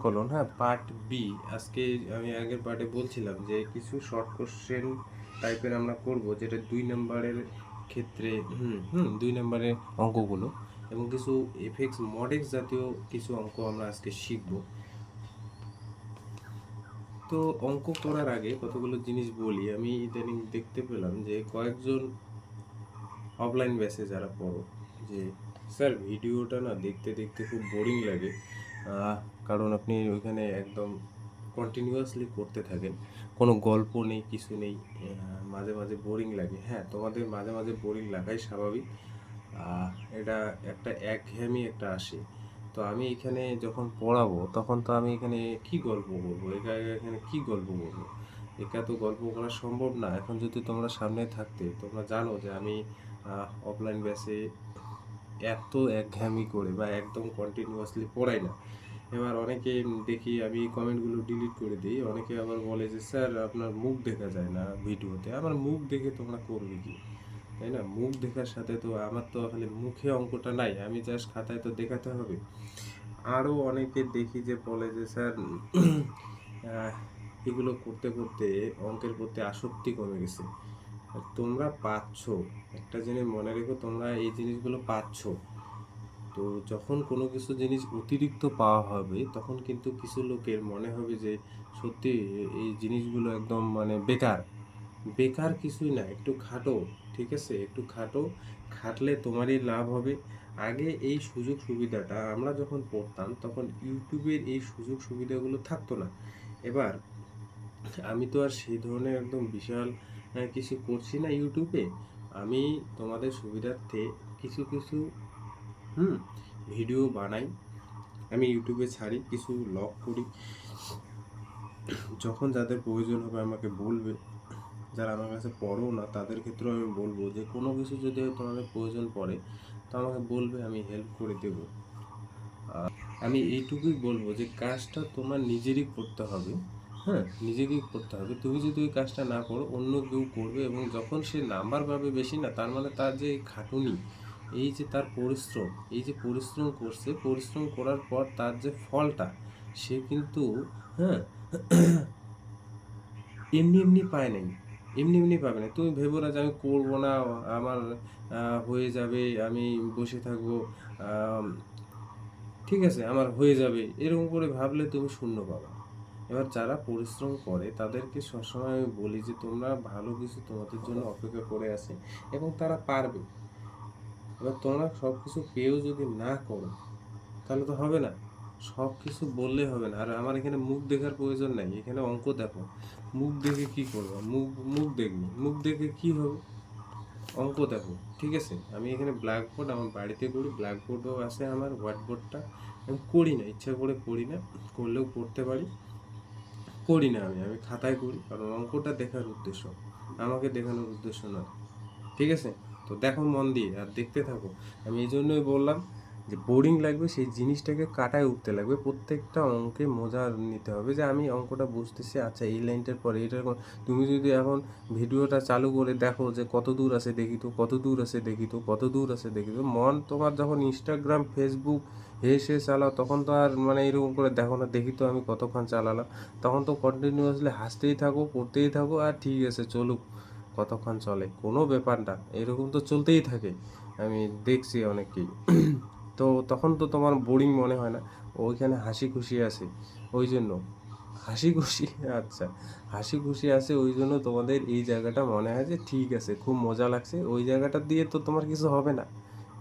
সমাকলন, হ্যাঁ, part B. আজকে আমি আগের পার্টে বলছিলাম যে কিছু শর্ট কোশ্চেন টাইপের আমরা করব, যেটা 2 নম্বরের ক্ষেত্রে 2 নম্বরের অঙ্কগুলো, এবং কিছু এফএক্স মডেক্স জাতীয় কিছু অঙ্ক আমরা আজকে শিখব। তো অঙ্ক করার আগে কতগুলো জিনিস বলি। আমি ইদানিং দেখতে পেলাম যে কয়েকজন অফলাইন ব্যাচে যারা পড়ো, যে স্যার ভিডিওটা না দেখতে দেখতে খুব বোরিং লাগে, কারণ আপনি ওইখানে একদম কন্টিনিউয়াসলি করতে থাকেন, কোনো গল্প নেই, কিছু নেই, মাঝে মাঝে বোরিং লাগে। হ্যাঁ, তোমাদের মাঝে মাঝে বোরিং লাগাই স্বাভাবিক, এটা একটা একঘেয়েমি একটা আসে। তো আমি এখানে যখন পড়াবো তখন তো আমি এখানে কি গল্প করবো, এখানে কি গল্প করবো, একা তো গল্প করা সম্ভব না। এখন যদি তোমরা সামনে থাকতে, তোমরা জানো যে আমি অফলাইন ব্যাচে এত একঘেয়েমি করে বা একদম কন্টিনিউয়াসলি পড়াই না। এবার অনেকে দেখি আমি কমেন্টগুলো ডিলিট করে দিই, অনেকে আবার বলে যে স্যার আপনার মুখ দেখা যায় না ভিডিওতে। আমার মুখ দেখে তোমরা করবে কি, তাই না? মুখ দেখার সাথে তো আমার তো খালি মুখে অঙ্কটা নাই, আমি জাস্ট খাতায় তো দেখাতে হবে। আরও অনেকে দেখি যে বলে যে স্যার এগুলো করতে করতে অঙ্কের প্রতি আসক্তি কমে গেছে। আর তোমরা পাচ্ছ, একটা জিনিস মনে রেখো, তোমরা এই জিনিসগুলো পাচ্ছ। তো যখন কোনো কিছু জিনিস অতিরিক্ত পাওয়া হবে তখন কিন্তু কিছু লোকের মনে হবে যে সত্যি এই জিনিসগুলো একদম মানে বেকার। বেকার কিছুই না, একটু খাটো, ঠিক আছে? একটু খাটো, খাটলে তোমারই লাভ হবে। আগে এই সুযোগ সুবিধাটা আমরা যখন পড়তাম তখন ইউটিউবের এই সুযোগ সুবিধাগুলো থাকতো না। এবার আমি তো আর সেই ধরনের একদম বিশাল কিছু করছি না ইউটিউবে। আমি তোমাদের সুবিধার্থে কিছু কিছু হুম ভিডিও বানাই, আমি ইউটিউবে ছাড়ি, কিছু লগ করি। যখন যাদের প্রয়োজন হবে আমাকে বলবে, যারা আমার কাছে পড়ো না তাদের ক্ষেত্রেও আমি বলবো যে কোনো কিছু যদি তোমাদের প্রয়োজন পড়ে তো আমাকে বলবে, আমি হেল্প করে দেব। আমি এইটুকুই বলবো যে কাজটা তোমার নিজেরই করতে হবে। হ্যাঁ, নিজেকেই করতে হবে। তুমি যদি ওই কাজটা না করো অন্য কেউ করবে, এবং যখন সে নাম্বার পাবে বেশি, না তার মানে তার যে খাটুনি, এই যে তার পরিশ্রম, এই যে পরিশ্রম করছে, পরিশ্রম করার পর তার যে ফলটা, সে কিন্তু, হ্যাঁ, এমনি এমনি পায় নাই, এমনি এমনি পাবে না। তুমি ভেবো না যে আমি করবো না, আমার হয়ে যাবে, আমি বসে থাকবো, আম, ঠিক আছে আমার হয়ে যাবে, এরকম করে ভাবলে তুমি শূন্য পাবা। এবার যারা পরিশ্রম করে তাদেরকে সবসময় আমি বলি যে তোমরা ভালো কিছু তোমাদের জন্য অপেক্ষা করে আছে, এবং তারা পারবে। এবার তোমরা সব কিছু পেয়েও যদি না করো তাহলে তো হবে না। সব কিছু বললে হবে না। আর আমার এখানে মুখ দেখার প্রয়োজন নাই, এখানে অঙ্ক দেখো। মুখ দেখে কি করবো? মুখ মুখ দেখবো, মুখ দেখে কি হবে? অঙ্ক দেখো, ঠিক আছে? আমি এখানে ব্ল্যাকবোর্ড আমার বাড়িতে করি, ব্ল্যাকবোর্ডও আছে আমার, হোয়াইট বোর্ডটা। আমি করি না, ইচ্ছা করে করি না, করলেও করতে পারি, করি না। আমি খাতায় করি, কারণ অঙ্কটা দেখার উদ্দেশ্য, আমাকে দেখানোর উদ্দেশ্য নয়, ঠিক আছে? তো দেখো মন দিয়ে আর দেখতে থাকো। আমি এই জন্যই বললাম যে বোরিং লাগবে সেই জিনিসটাকে কাটায় উঠতে লাগবে, প্রত্যেকটা অঙ্কে মজা নিতে হবে, যে আমি অঙ্কটা বুঝতেছি, আচ্ছা এই লাইনটার পরে এটার তুমি যদি এখন ভিডিওটা চালু করে দেখো যে কত দূর আছে দেখি তো, কত দূর আছে দেখি তো, কত দূর আছে দেখি তো, মন তোমার যখন ইনস্টাগ্রাম ফেসবুক হেসে চালাও তখন তো আর মানে এরকম করে দেখো না, দেখি তো আমি কতক্ষণ চালালাম। তখন তো কন্টিনিউয়াসলি হাসতেই থাকো, করতেই থাকো, আর ঠিক আছে চলুক, কতক্ষণ চলে কোনো ব্যাপার না, এরকম তো চলতেই থাকে, আমি দেখছি অনেককেই। তো তখন তো তোমার বোরিং মনে হয় না, ওইখানে হাসি খুশি আছে ওই জন্য, হাসি খুশি, আচ্ছা, হাসি খুশি আছে ওই জন্য তোমাদের এই জায়গাটা মনে হয় যে ঠিক আছে খুব মজা লাগছে, ওই জায়গাটা দিয়ে তো তোমার কিছু হবে না।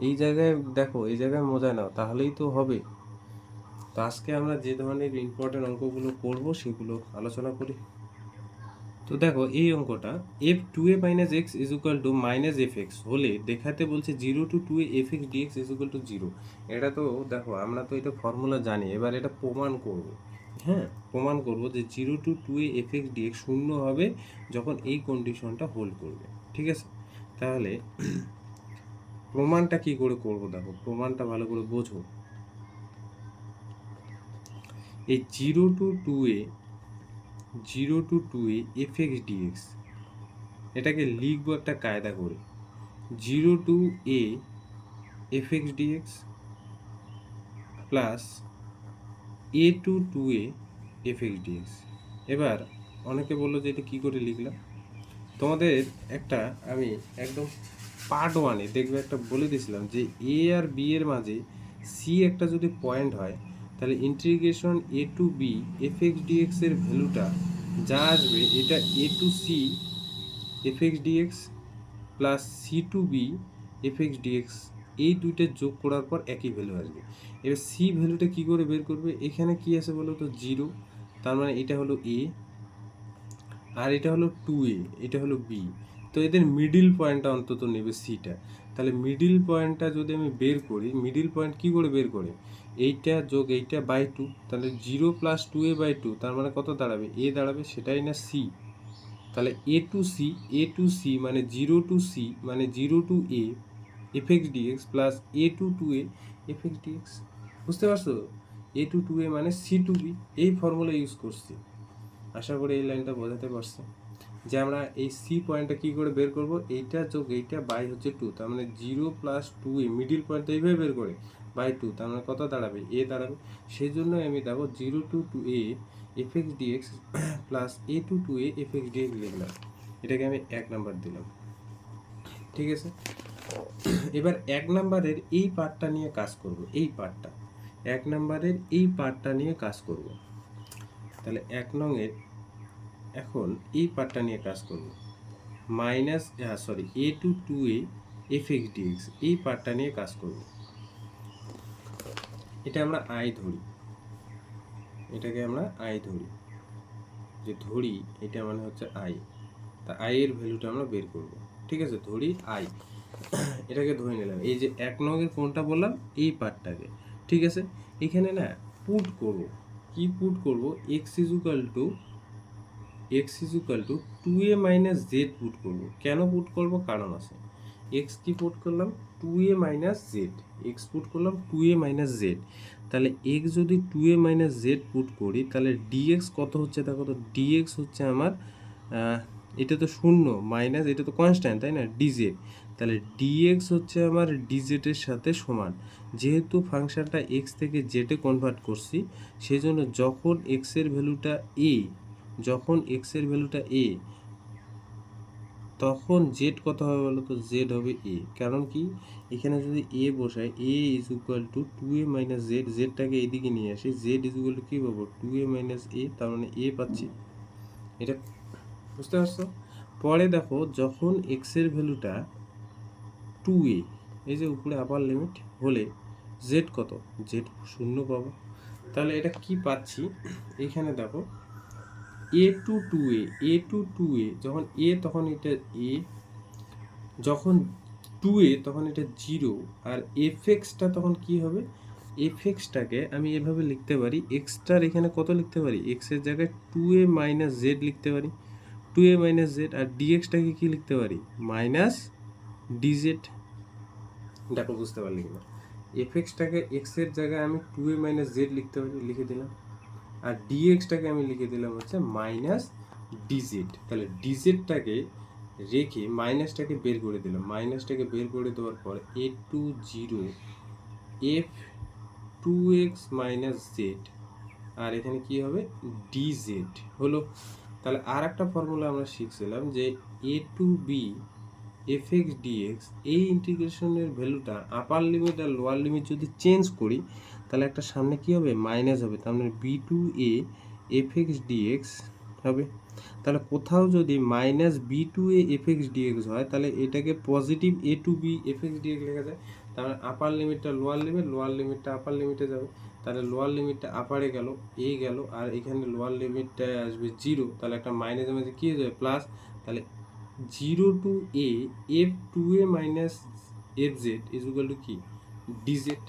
এই জায়গায় দেখো, এই জায়গায় মজা নাও, তাহলেই তো হবে। তো আজকে আমরা যে ধরনের ইম্পর্টেন্ট অঙ্কগুলো করব সেগুলো আলোচনা করি। তো দেখো এই অঙ্কটা, f two a minus x is equal to minus f x হলে দেখাতে বলছে 0 to 2 f x dx is equal to 0। এটা তো দেখো আমরা তো এটা ফর্মুলা জানি, এবার এটা প্রমাণ করব। হ্যাঁ, প্রমাণ করব যে 0 to 2 এফ এক্স ডিএক্স শূন্য হবে যখন এই কন্ডিশনটা হোল্ড করবে, ঠিক আছে? তাহলে প্রমাণটা কি করে করব, দেখো প্রমাণটা ভালো করে বোঝো। এই 0 to 2 a f x dx, এটাকে লিখবো একটা কায়দা করে, 0 to a f x dx plus a to two a f x dx. এবার অনেকে বললো যে এটা কী করে লিখলাম, তোমাদের একটা আমি একদম পার্ট ওয়ানে দেখবে একটা বলে দিয়েছিলাম যে এ আর বি এর মাঝে সি একটা যদি পয়েন্ট হয়, তাহলে integration a to b f x dx এর ভ্যালুটা যা আসবে এটা a to c f x dx plus c to b f x dx, এই দুইটা যোগ করার পর একই ভ্যালু আসবে। এবার সি ভ্যালুটা কী করে বের করবে, এখানে কি আছে বলো তো, জিরো, তার মানে এটা হলো এ আর এটা হলো টু এ, এটা হলো বি। তো এদের মিডিল পয়েন্টটা অন্তত নেবে সিটা। তাহলে মিডিল পয়েন্টটা যদি আমি বের করি, মিডিল পয়েন্ট কী করে বের করে, এইটা যোগ এইটা বাই টু, তাহলে zero plus two a by two, তার মানে কত দাঁড়াবে, এ দাঁড়াবে, সেটাই না সি। তাহলে এ টু সি মানে জিরো টু সি মানে zero to a f x dx plus a to two a f x dx. বুঝতে পারছো, এ টু টু এ মানে সি টু বি, এই ফর্মুলা ইউজ করছি। আশা করি এই লাইনটা বোঝাতে পারছি যে আমরা এই সি পয়েন্টটা কী করে বের করব, এইটা যোগ এইটা বাই হচ্ছে টু, তার মানে জিরো প্লাস টু এ, মিডিল পয়েন্টটা এইভাবে বের করে বাই টু, তার মানে কত দাঁড়াবে, এ দাঁড়াবে। সেই জন্য আমি দেখো zero to two a f x dx plus a to two a f x dx লিখলাম, এটাকে আমি 1 নাম্বার দিলাম। ঠিক আছে, এবার 1 নাম্বারের এই পার্টটা নিয়ে কাজ করব, এই পার্টটা 1 নাম্বারের এই পার্টটা নিয়ে কাজ করব। তাহলে 1 নংয়ের এখন এই পার্টটা নিয়ে কাজ করব, minus a to two a f x dx, এই পার্টটা নিয়ে কাজ করব। এটা আমরা আই ধরি, এটাকে আমরা আই ধরি, যে ধরি এটা মানে হচ্ছে আই, তা আই এর ভ্যালুটা আমরা বের করব। ঠিক আছে, ধরি আই, এটাকে ধরে নিলাম। এই যে 1 নংয়ের কোনটা বললাম, এই পার্টটাকে। ঠিক আছে, এখানে না পুট করব, কি পুট করব, x equal to two a minus Z put করব। কেন পুট করব, কারণ আছে। এক্স কি পুট করলাম, two a minus Z, x put করলাম টু এ মাইনাস জেড। তাহলে এক্স যদি two a minus Z put করি, তাহলে ডিএক্স কত হচ্ছে দেখো তো, ডিএক্স হচ্ছে আমার এটা তো শূন্য মাইনাস এটা তো কনস্ট্যান্ট তাই না, ডিজেড। তাহলে ডিএক্স হচ্ছে আমার ডিজেডের সাথে সমান। যেহেতু ফাংশনটা এক্স থেকে জেডে কনভার্ট করছি, সেই জন্য যখন এক্সের ভ্যালুটা এ, যখন এক্সের ভ্যালুটা এ, তখন জেড কত হবে বলো তো, জেড হবে এ। কারণ কি, এখানে যদি এ বসাই, a is equal to two a minus z, জেডটাকে এইদিকে নিয়ে আসি, জেড ইজ ইকুয়াল টু কী পাবো, টু এ মাইনাস এ, তার মানে এ পাচ্ছি। এটা বুঝতে পারছো। পরে দেখো যখন এক্সের ভ্যালুটা টু এ, এই যে উপরে আপার লিমিট হলে জেড কত, জেড শূন্য পাবো। তাহলে এটা কি পাচ্ছি, এখানে দেখো এ টু টু এ যখন এ তখন এটা এ, যখন টু এ তখন এটা জিরো, আর এফ এক্সটা তখন কি হবে, এফ এক্সটাকে আমি এভাবে লিখতে পারি, এক্সটার এখানে কত লিখতে পারি, এক্সের জায়গায় টু এ মাইনাস জেড লিখতে পারি, টু এ মাইনাস জেড, আর ডিএক্সটাকে কি লিখতে পারি, মাইনাস ডিজেড। দেখো বুঝতে পারলি কিনা, এফ এক্সটাকে এক্সের জায়গায় আমি টু এ মাইনাস জেড লিখতে পারি, লিখে দিলাম, আর ডিএক্সটাকে আমি লিখে দিলাম হচ্ছে মাইনাস ডিজেড। তাহলে ডিজেডটাকে রেখে মাইনাসটাকে বের করে দিলাম, মাইনাসটাকে বের করে দেওয়ার পর a to zero f two x minus z, আর এখানে কি হবে, ডিজেড হলো। তাহলে আর একটা ফর্মুলা আমরা শিখছিলাম যে a to b f x dx, এই ইন্টিগ্রেশনের ভ্যালুটা আপার লিমিট আর লোয়ার লিমিট যদি চেঞ্জ করি, তাহলে একটা সামনে কি হবে, মাইনাস হবে, তার মানে b to a f x dx হবে। তাহলে কোথাও যদি minus b to a f x dx হয়, তাহলে এটাকে positive a to b f x dx লেখা যায়। তার মানে আপার লিমিটটা লোয়ার লিমিট, লোয়ার লিমিটটা আপার লিমিটে যাবে। তাহলে লোয়ার লিমিটটা আপারে গেল, এ গেল, আর এখানে লোয়ার লিমিটটায় আসবে জিরো, তাহলে একটা মাইনাসের মাঝে কী হয়ে যাবে, প্লাস। তাহলে zero to a f two a minus f z is equal to কি, ডিজেড।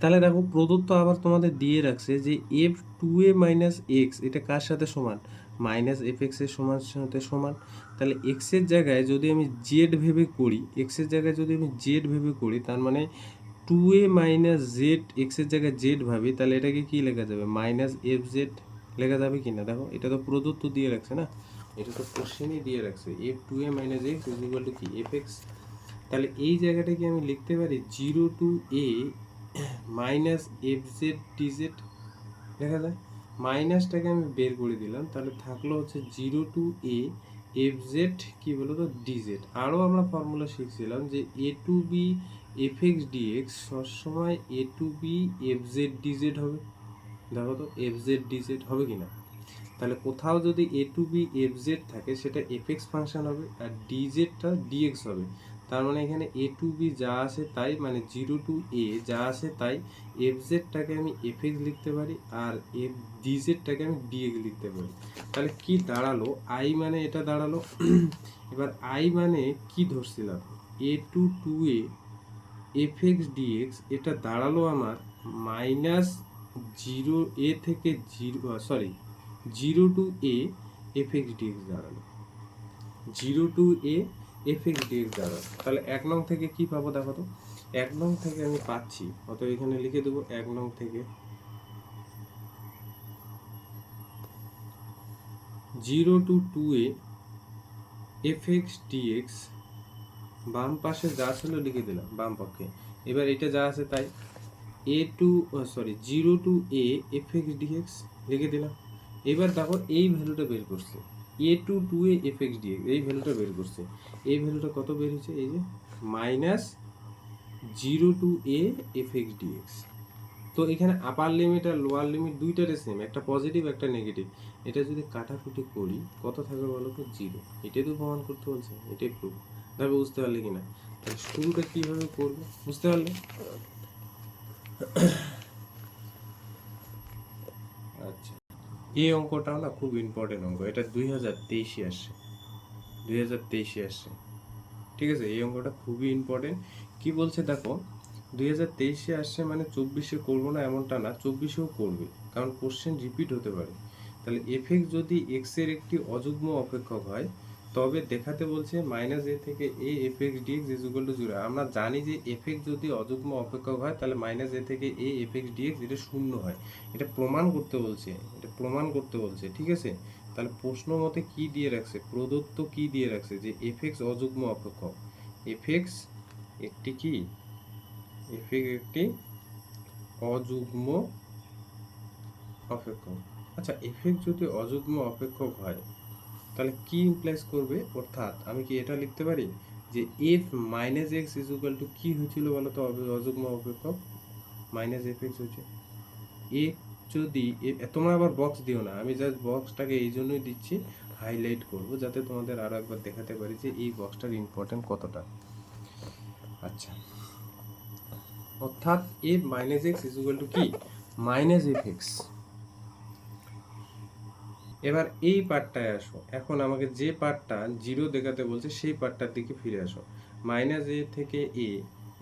তাহলে দেখো প্রদত্ত আবার তোমাদের দিয়ে রাখছে যে f two a minus x, এটা কার সাথে সমান, মাইনাস এফ এক্স এর সাথে সমান। তাহলে এক্সের জায়গায় যদি আমি জেড ভেবে করি, এক্সের জায়গায় যদি আমি জেড ভেবে করি, তার মানে টু এ মাইনাস জেড এক্সের জায়গায় জেড ভাবি, তাহলে এটাকে কি লেখা যাবে, মাইনাস এফ জেড লেখা যাবে কি না। দেখো এটা তো প্রদত্ত দিয়ে রাখছে না, এটা তো কোশ্চেনই দিয়ে রাখছে, f two a minus x is equal to কি, এফ এক্স। তাহলে এই জায়গাটাকে আমি লিখতে পারি zero to a minus f z dz দেখা যায়, মাইনাসটাকে আমি বের করে দিলাম, তাহলে থাকলো হচ্ছে 0 to a এফ জেড কী বলো তো ডিজেড। আরও আমরা ফর্মুলা শিখছিলাম যে a to b f x dx সবসময় a to b f z dz হবে। দেখো তো এফ জেড ডিজেড হবে কি না? তাহলে কোথাও যদি এ টু বি এফ জেড থাকে সেটা এফ এক্স ফাংশন হবে, আর ডিজেডটা ডিএক্স হবে। তার মানে এখানে এ টু বি যা আছে তাই, মানে 0 to a যা আছে তাই, এফ জেডটাকে আমি এফ এক্স লিখতে পারি আর এফ ডিজেডটাকে আমি ডিএক্স লিখতে পারি। তাহলে কি দাঁড়ালো? আই মানে এটা দাঁড়ালো। এবার আই মানে কি ধরছিলাম? a to 2a f x dx, এটা দাঁড়ালো আমার মাইনাস 0 a থেকে 0 to a f x dx দাঁড়ালো, 0 to a f x dx দাঁড়ালো। তাহলে 1 নং থেকে কি পাবো দেখো তো? 1 নং থেকে আমি পাচ্ছি, অতএব এখানে লিখে দেবো 1 নং থেকে 0 to 2a f x dx, বাম পাশে যা ছিল লিখে দিলাম বাম পক্ষে। এবার এটা যা আছে তাই, 0 to a f x dx লিখে দিলাম। এবার দেখো এই ভ্যালুটা বের করছে, a to 2a f x dx, এই ভ্যালুটা বের করছে। এই ভ্যালুটা কত বের হয়েছে? এই যে minus 0 to a f x dx. তো এখানে আপার লিমিট আর লোয়ার লিমিট দুইটারে সেম, একটা পজিটিভ একটা নেগেটিভ। এটা যদি কাটাকুটি করি কত থাকবে বলো তো? 0। এটাই তো প্রমাণ করতে বলছে, এটাই প্রুফ। তবে বুঝতে পারলে কিনা? তাহলে শুরুটা কীভাবে করবো বুঝতে পারলে? আচ্ছা, এই অঙ্কটাও না খুব ইম্পর্টেন্ট অঙ্ক, এটা 2023 আসছে, 2023 আসছে। ঠিক আছে, এই অঙ্কটা খুবই ইম্পর্টেন্ট। কি বলছে দেখো, 2023 আসছে মানে 24 করবো না এমনটা না, 24 করবে, কারণ কোশ্চেন রিপিট হতে পারে। তাহলে এফ এক্স যদি এক্স এর একটি অযুগ্ম অপেক্ষক হয় তবে দেখাতে বলছে মাইনাস এ থেকে a f x dx is equal to 0। আমরা জানি যে এফ এক্স যদি অযুগ্ম অপেক্ষক হয় তাহলে মাইনাস এ থেকে এ এফ এক্স ডিএক্স এটা 0 হয়। এটা প্রমাণ করতে বলছে, এটা প্রমাণ করতে বলছে। ঠিক আছে, তাহলে প্রশ্ন মতে কি দিয়ে রাখছে, প্রদত্ত কি দিয়ে রাখছে যে এফ এক্স অযুগ্ম অপেক্ষক, এফ এক্স একটি কি, এফ এক্স একটি অযুগ্ম অপেক্ষক। আচ্ছা, এফ এক্স যদি অযুগ্ম অপেক্ষক হয় তাহলে কি ইমপ্লাইজ করবে? অর্থাৎ আমি কি এটা লিখতে পারি যে F minus x is equal to কি হয়েছিল বলো তো? অযুগ্ম অপেক্ষক মাইনাস এফ এক্স হয়েছে। এ যদি তোমরা আবার বক্স দিও না, আমি জাস্ট বক্সটাকে এই জন্যই দিচ্ছি, হাইলাইট করব যাতে তোমাদের আরও একবার দেখাতে পারি যে এই বক্সটার ইম্পর্টেন্ট কতটা। আচ্ছা, অর্থাৎ f minus x is equal to কি? Minus f x. এবার এই পার্টটায় আসো, এখন আমাকে যে পার্টটা 0 দেখাতে বলছে সেই পার্টটার দিকে ফিরে আসো। মাইনাস এ থেকে এ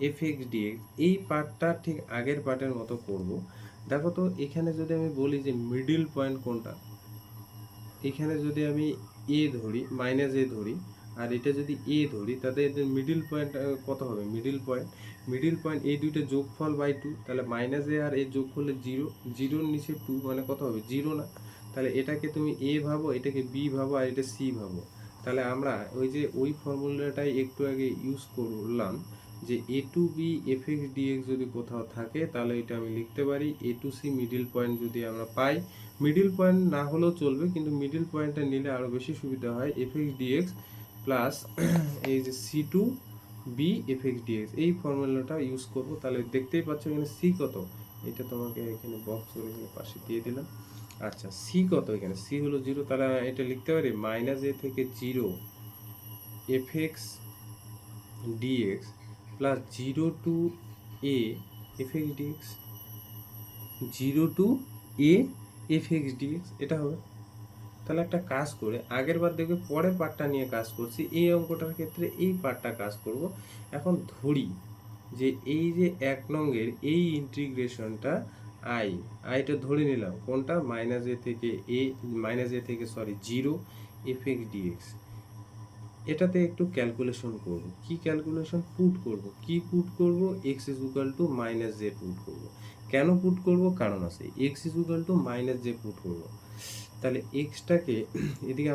এফ এক্স ডিএক্স, এই পার্টটা ঠিক আগের পার্টের মতো করব। দেখো তো এখানে যদি আমি বলি যে মিডিল পয়েন্ট কোনটা, এখানে যদি আমি এ ধরি, মাইনাস এ ধরি, আর এটা যদি এ ধরি, তাহলে এদের মিডিল পয়েন্ট কত হবে? মিডিল পয়েন্ট এই দুইটা যোগফল বাই 2, তাহলে মাইনাস এ আর এ যোগ করলে 0, 0-র নিচে 2 মানে কত হবে? 0 না? তাহলে এটাকে তুমি এ ভাবো, এটাকে বি ভাবো, আর এটা সি ভাবো। তাহলে আমরা ওই যে ওই ফর্মুলাটাই একটু আগে ইউজ করলাম যে a to b f x dx যদি কোথাও থাকে তাহলে এটা আমি লিখতে পারি a to c middle point যদি আমরা পাই, মিডিল পয়েন্ট না হলেও চলবে কিন্তু মিডিল পয়েন্টটা নিলে আরও বেশি সুবিধা হয়, এফ এক্স ডিএক্স প্লাস এই যে c to b f x dx, এই ফর্মুলাটা ইউজ করবো। তাহলে দেখতেই পাচ্ছ এখানে সি কত, এটা তোমাকে এখানে বক্স করে এখানে পাশে দিয়ে দিলাম। আচ্ছা, সি কত? এখানে সি হলো 0, তাহলে এটা লিখতে পারি মাইনাস এ থেকে 0 f x dx plus 0 to a f x dx, 0 to a f x dx, এটা হবে। তাহলে একটা কাজ করে আগের বার দেখবে পরের পার্টটা নিয়ে কাজ করছি, এই অঙ্কটার ক্ষেত্রে এই পার্টটা কাজ করব। এখন ধরি যে এই যে 1 নংয়ের এই ইন্টিগ্রেশনটা আইটা ধরে নিলাম কোনটা? মাইনাস এ থেকে 0 এফ এক্স ডিএক্স। এটাতে একটু ক্যালকুলেশন করব। কি ক্যালকুলেশন? পুট করব। কি পুট করব? X is equal to minus J put করব। কেন পুট করব? কারণ আছে, x is equal to minus J put করব। তাহলে এক্সটাকে এদিকে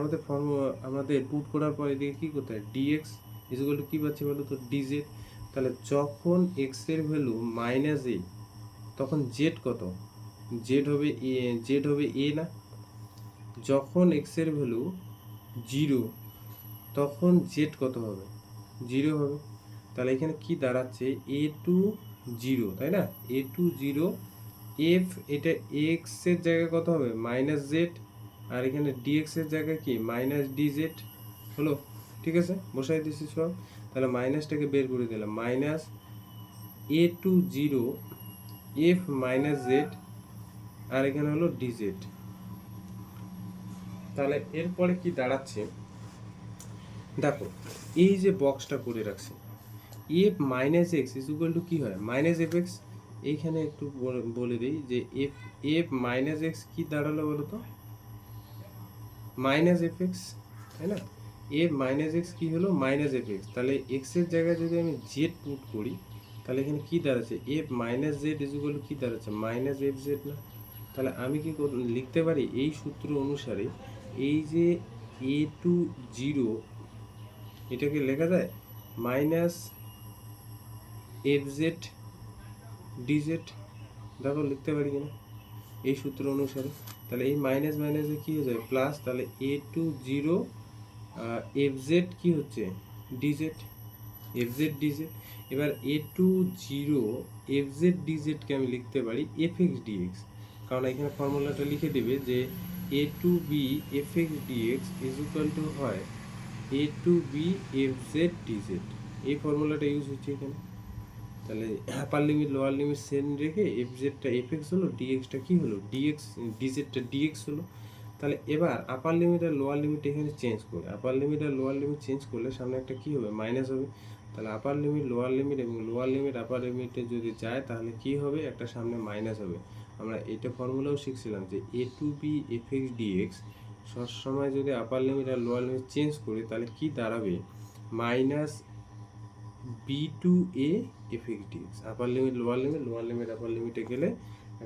আমাদের পুট করার পর এদিকে কি করতে হয়? ডিএক্স ইজ ইকুয়াল টু কি পাচ্ছি বলো তো? ডিজেড। তাহলে যখন এক্স এর ভ্যালু মাইনাস এ তখন জেড কত, জেড হবে এ না। যখন এক্স এর ভ্যালু 0 তখন জেড কত হবে, 0 হবে। তাহলে এখানে কি দাঁড়াচ্ছে, এ টু 0, তাই না, এ টু 0 এফ, এটা এক্স এর জায়গায় কত হবে মাইনাস জেড, আর এখানে ডিএক্স এর জায়গায় কি মাইনাস ডিজেড হলো। ঠিক আছে, বসাই দিচ্ছি সব। তাহলে মাইনাসটাকে বের করে দিলাম, minus a two 0 F minus z, আর এখানে হলো ডিজেড। তাহলে এরপরে কি দাঁড়াচ্ছে দেখো, এই যে বক্সটা করে রাখছে, f minus x is equal to কী হয়, মাইনাস এফ এক্স। এইখানে একটু বলে দিই যে এফ এফ মাইনাস এক্স কী দাঁড়ালো বলো তো, মাইনাস এফ এক্স, তাই না। এফ মাইনাস এক্স কী হলো, মাইনাস এফ এক্স। তাহলে এক্সের জায়গায় যদি আমি জেড পুট করি, তাহলে এখানে কী দাঁড়াচ্ছে, f minus z is equal to কী দাঁড়াচ্ছে, মাইনাস এফ জেড না। তাহলে আমি কি লিখতে পারি এই সূত্র অনুসারে, এই যে এ টু 0 এটাকে লেখা যায় মাইনাস এফ জেড ডিজেড। দেখো লিখতে পারি কিনা এই সূত্র অনুসারে। তাহলে এই মাইনাস মাইনাসে কী হয়ে যায় প্লাস, তাহলে এ টু 0 এফ জেড কী হচ্ছে ডিজেড, এফ জেড ডিজেড। এবার এ টু 0 এফ জেড ডিজেডকে আমি লিখতে পারি এফ এক্স ডিএক্স, কারণ এখানে ফর্মুলাটা লিখে দেবে যে a to b f x dx is equal to হয় a to b f z dz. এই ফর্মুলাটা ইউজ হচ্ছে এখানে। তাহলে upper limit lower limit same রেখে এফ জেডটা এফ এক্স হলো, ডিএক্সটা কী হলো ডিএক্স, ডিজেডটা ডিএক্স হলো। তাহলে এবার আপার লিমিট আর লোয়ার লিমিট এখানে চেঞ্জ করে, আপার লিমিট আর লোয়ার লিমিট চেঞ্জ করলে সামনে একটা কী হবে মাইনাস হবে। তাহলে আপার লিমিট লোয়ার লিমিট এবং লোয়ার লিমিট আপার লিমিটে যদি যায় তাহলে কী হবে, একটা সামনে মাইনাস হবে। আমরা এটা ফর্মুলাও শিখছিলাম যে a to b f x dx সবসময় যদি আপার লিমিট আর লোয়ার লিমিট চেঞ্জ করি তাহলে কি দাঁড়াবে, minus b to a f x dx. Upper limit lower limit, lower limit upper লিমিটে গেলে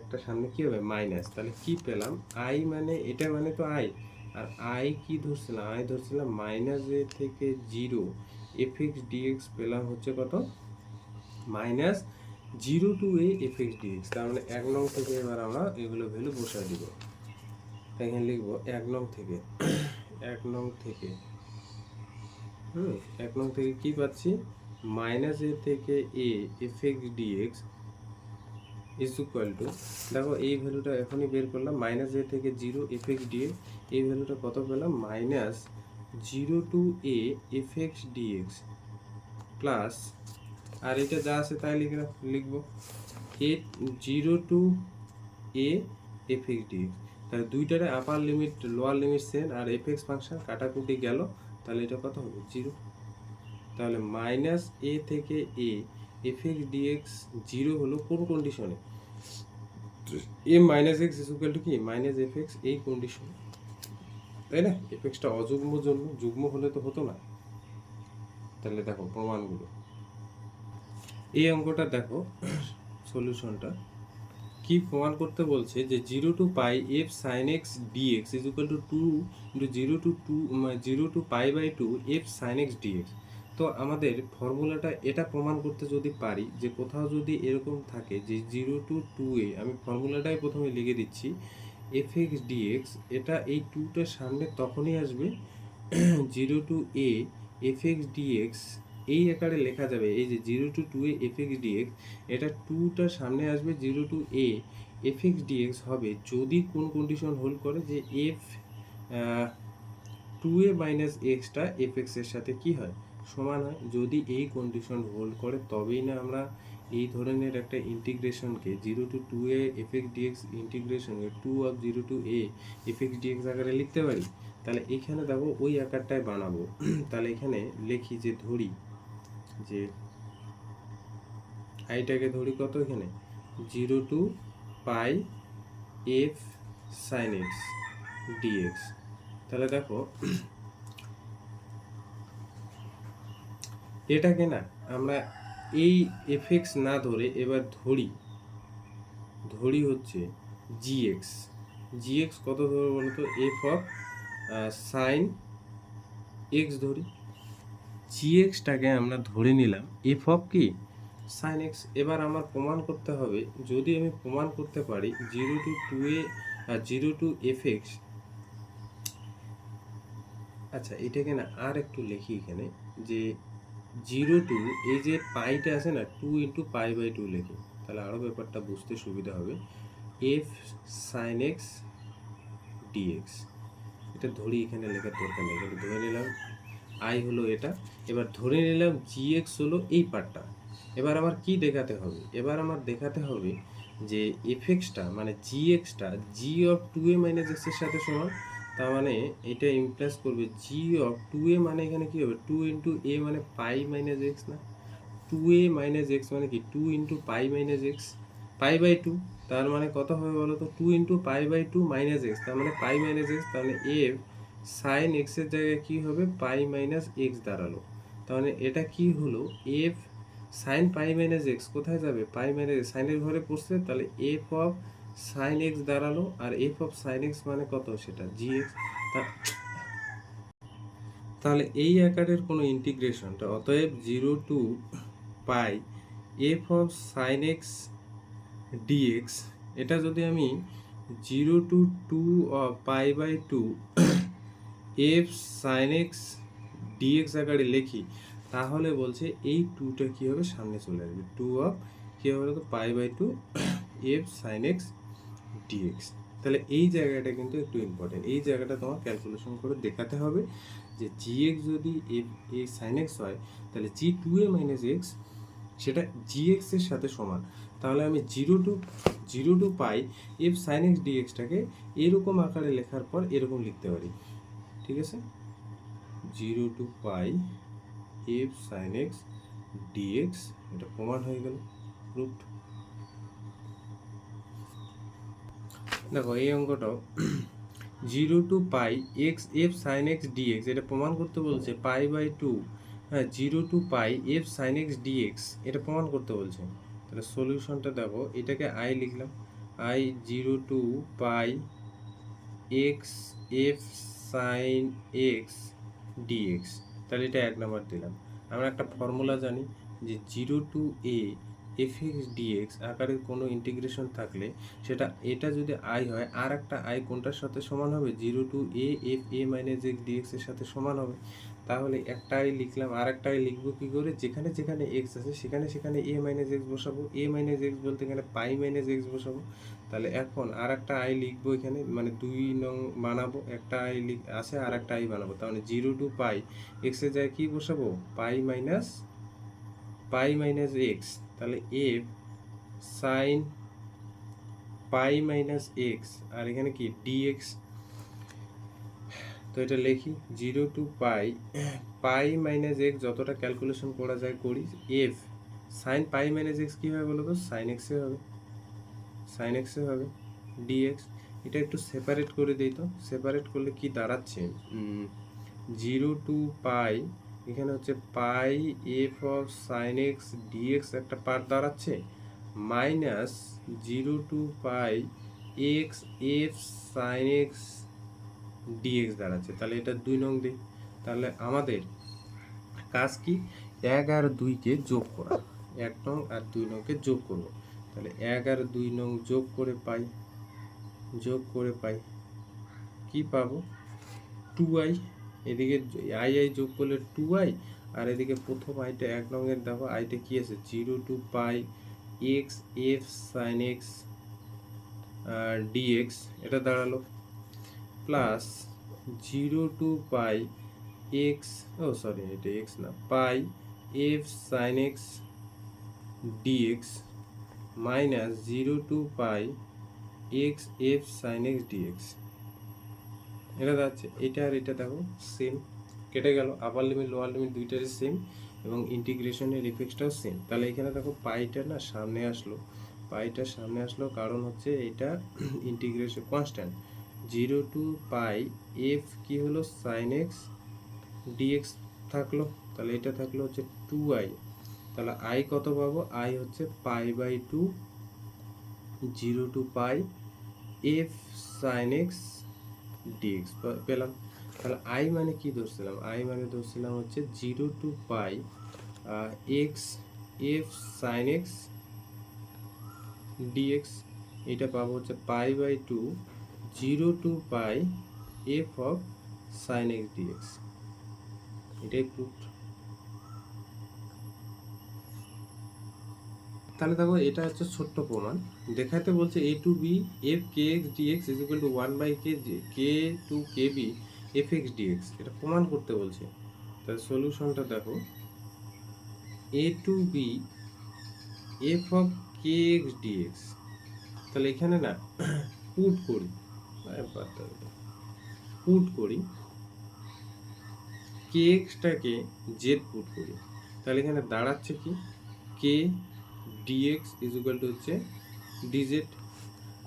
একটা সামনে কী হবে মাইনাস। তাহলে কি পেলাম, আই মানে এটা মানে তো আই, আর আই কি ধরছিলাম, আই ধরছিলাম মাইনাস এ থেকে 0 এফ এক্স ডিএক্স পেলাম হচ্ছে কত, minus 0 to a f x dx. তার মানে 1 নং থেকে এবার আমরা এগুলো ভ্যালু বসায় দিব। এখানে লিখবো 1 নং থেকে, 1 নং থেকে 1 নং থেকে কি পাচ্ছি, মাইনাস এ থেকে a f x dx is equal to, দেখো এই ভ্যালুটা এখনই বের করলাম, মাইনাস এ থেকে 0 এফ এক্স ডিএক্স, এই ভ্যালুটা কত পেলাম, minus 0 to a f x dx plus, আর এটা যা আছে তাই লিখবো a 0 to a f x dx. তাহলে দুইটারে upper limit lower limit same, আর এফ এক্স ফাংশন কাটাকুটি গেল, তাহলে এটা কত হবে 0। তাহলে মাইনাস এ থেকে এ এফ এক্স ডিএক্স 0 হলো কোন কন্ডিশনে, a minus x is equal to কি মাইনাস এফ এক্স, এই কন্ডিশনে, তাই না। এফ এক্সটা অযুগ্ম জন্য, যুগ্ম হলে তো হতো না। তাহলে দেখো প্রমাণগুলো, এই অঙ্কটা দেখো সলিউশনটা কি প্রমাণ করতে বলছে যে 0 to pi f sine x dx is equal to 2 into 0 to pi by 2 f sine x dx. তো আমাদের ফর্মুলাটা এটা প্রমাণ করতে যদি পারি যে কোথাও যদি এরকম থাকে যে 0 টু 2 এ, আমি ফর্মুলাটাই প্রথমে লিখে দিচ্ছি এফ এক্স ডিএক্স, এটা এই 2টার সামনে তখনই আসবে 0 to a f x dx, এই আকারে লেখা যাবে, এই যে 0 to 2 a f x dx, এটা 2টার সামনে আসবে 0 to a f x dx হবে যদি কোন কন্ডিশন হোল্ড করে যে F 2a minus extra F এক্সের সাথে কি হয় সমান হয়। যদি এই কন্ডিশন হোল্ড করে তবেই না আমরা এই ধরনের একটা ইন্টিগ্রেশনকে 0 to 2a f x dx ইন্টিগ্রেশনকে 2 of 0 to a f x dx আকারে লিখতে পারি। তাহলে এখানে দেখো ওই আকারটাই বানাবো। তাহলে এখানে লিখি যে ধরি যে আইটাকে ধরি কত, এখানে 0 to pi f sine x dx. তাহলে দেখো এটাকে না আমরা এই এফ এক্স না ধরে এবার ধরি হচ্ছে জিএক্স। জিএক্স কত ধরো বলো তো, এফ অফ সাইন এক্স ধরি, জিএক্সটাকে আমরা ধরে নিলাম এফ অফ কি সাইন এক্স। এবার আমার প্রমাণ করতে হবে, যদি আমি প্রমাণ করতে পারি zero to two A zero two F x. আচ্ছা এটাকে না আর একটু লিখি এখানে, যে জিরো টু, এই যে পাইটা আছে না, two into pi by two লিখি, তাহলে আরও ব্যাপারটা বুঝতে সুবিধা হবে। এফ সাইন এক্স ডিএক্স, এটা ধরি, এখানে লেখার দরকার নেই, কিন্তু ধরে নিলাম আই হলো এটা। এবার ধরে নিলাম জি এক্স হলো এই পার্টটা। এবার আমার কি দেখাতে হবে, এবার আমার দেখাতে হবে যে এফ এক্সটা মানে জি এক্সটা g of two a minus এক্সের সাথে সমান। তার মানে এটা ইমপ্লাস করবে জি অফ টু এ, মানে এখানে কি হবে, টু ইন্টু এ মানে পাই মাইনাস এক্স না, টু এ মাইনাস এক্স মানে কি two into pi minus x, pi by two. তার মানে কত হবে বলো তো, two into pi by two minus x, তার মানে পাই মাইনাস এক্স, তাহলে এফ সাইন এক্সের জায়গায় কি হবে, পাই মাইনাস এক্স দাঁড়ালো। তাহলে এটা কি হলো, F sine pi minus x কোথায় যাবে, পাই মাইনাস সাইনের ঘরে পড়ছে, তাহলে এফ অফ সাইন এক্স দাঁড়ালো, আর এফ অফ সাইন এক্স মানে কত, সেটা জি এক্স। তাহলে এই আকারের কোনো ইন্টিগ্রেশনটা, অতএব zero to pi f of sine x dx, এটা যদি আমি zero to two pi by two f sine x dx আকারে লিখি, তাহলে বলছে এই টুটা কী হবে, সামনে চলে আসবে, টু অফ কী হবে তো pi by two f sine x dx. তাহলে এই জায়গাটা কিন্তু একটু ইম্পর্টেন্ট, এই জায়গাটা তোমার ক্যালকুলেশন করে দেখাতে হবে যে জি এক্স যদি এফ এ সাইন এক্স হয়, তাহলে g two a minus x সেটা জি এক্সের সাথে সমান। তাহলে আমি zero to pi f sine x ডিএক্সটাকে এরকম আকারে লেখার পর এরকম লিখতে পারি, ঠিক আছে, zero to pi f sine x dx, এটা প্রমাণ হয়ে গেল, প্রুফড। দেখো এই অঙ্কটাও zero to pi x f sine x dx, এটা প্রমাণ করতে বলছে পাই বাই টু, হ্যাঁ, zero to pi f sine x dx, এটা প্রমাণ করতে বলছে। তাহলে সলিউশনটা দেখো, এটাকে আই লিখলাম, I zero to pi x f sine x dx, তাহলে এটা এক নাম্বার দিলাম। আমরা একটা ফর্মুলা জানি যে zero to a f x dx আকারের কোনো ইন্টিগ্রেশন থাকলে সেটা, এটা যদি আই হয়, আর একটা আই কোনটার সাথে সমান হবে, zero to a f a minus x dx এর সাথে সমান হবে। তাহলে একটা আই লিখলাম, আর একটা আই লিখবো কী করে, যেখানে যেখানে এক্স আছে সেখানে সেখানে এ মাইনাস এক্স বসাবো, এ মাইনাস এক্স বলতে এখানে পাই মাইনাস এক্স বসাবো। তাহলে এখন আর একটা আই লিখবো এখানে, মানে দুই নং বানাবো, একটা আই আছে, আর একটা আই বানাবো, তাহলে জিরো টু পাই এক্সের জায়গায় কী বসাবো, পাই মাইনাস এক্স, তাহলে f sine pi minus x, আর এখানে কি ডিএক্স। তো এটা লিখি, zero to pi minus x, যতটা ক্যালকুলেশন করা যায় করি, f sine pi minus x কী হবে বলো তো, সাইন এক্সে হবে, সাইন এক্সে হবে ডিএক্স। এটা একটু সেপারেট করে দিই, তো সেপারেট করলে কি দাঁড়াচ্ছে, জিরো টু পাই, এখানে হচ্ছে pi f of sine x dx একটা পার্ট দাঁড়াচ্ছে, minus zero to pi x f sine x dx দাঁড়াচ্ছে। তাহলে এটা দুই নং দিই। তাহলে আমাদের কাজ কি, এক আর দুইকে যোগ করা, এক নং আর দুই নংকে যোগ করব। তাহলে এক আর দুই নং যোগ করে পাই কি পাবো, টু আই, এদিকে আই আই যোগ করলে টু আই, আর এদিকে প্রথম আইটা এক নংয়ের দেখো আইটা কি আছে, zero to pi x f sine x dx, এটা দাঁড়ালো, plus zero to pi x, oh sorry এটা এক্স না, pi f sine x dx minus zero to pi x f sine x dx, এটা যাচ্ছে, এটা আর এটা দেখো সেম, কেটে গেল, আপার লিমিট লোয়ার লিমিট দুইটারই সেম, এবং ইন্টিগ্রেশনের ইফেক্টটাও সেম। তাহলে এখানে দেখো পাইটা না সামনে আসলো, কারণ হচ্ছে এটা integration constant, zero to pi F কি হলো সাইন এক্স ডিএক্স থাকলো, তাহলে এটা থাকলো হচ্ছে টু আই, তাহলে আই কত পাবো, আই হচ্ছে pi by two zero to pi f sine x dx পেলাম। তাহলে আই মানে কি ধরছিলাম, আই মানে ধরছিলাম হচ্ছে zero to pi x f sine x dx, এটা পাবো হচ্ছে pi by two 0 to pi f of sine x dx. এটাই প্রুফ। তাহলে দেখো এটা হচ্ছে ছোট্ট প্রমাণ। দেখাতে বলছে a to b f k x dx is equal to 1/k k to k b f x dx, এটা প্রমাণ করতে বলছে। তাহলে সলিউশনটা দেখো, a to b f of k x dx, তাহলে এখানে না পুট করি, পুট করি কে এক্সটাকে জেড পুট করি, তাহলে এখানে দাঁড়াচ্ছে কি k dx is equal to হচ্ছে ডিজেড।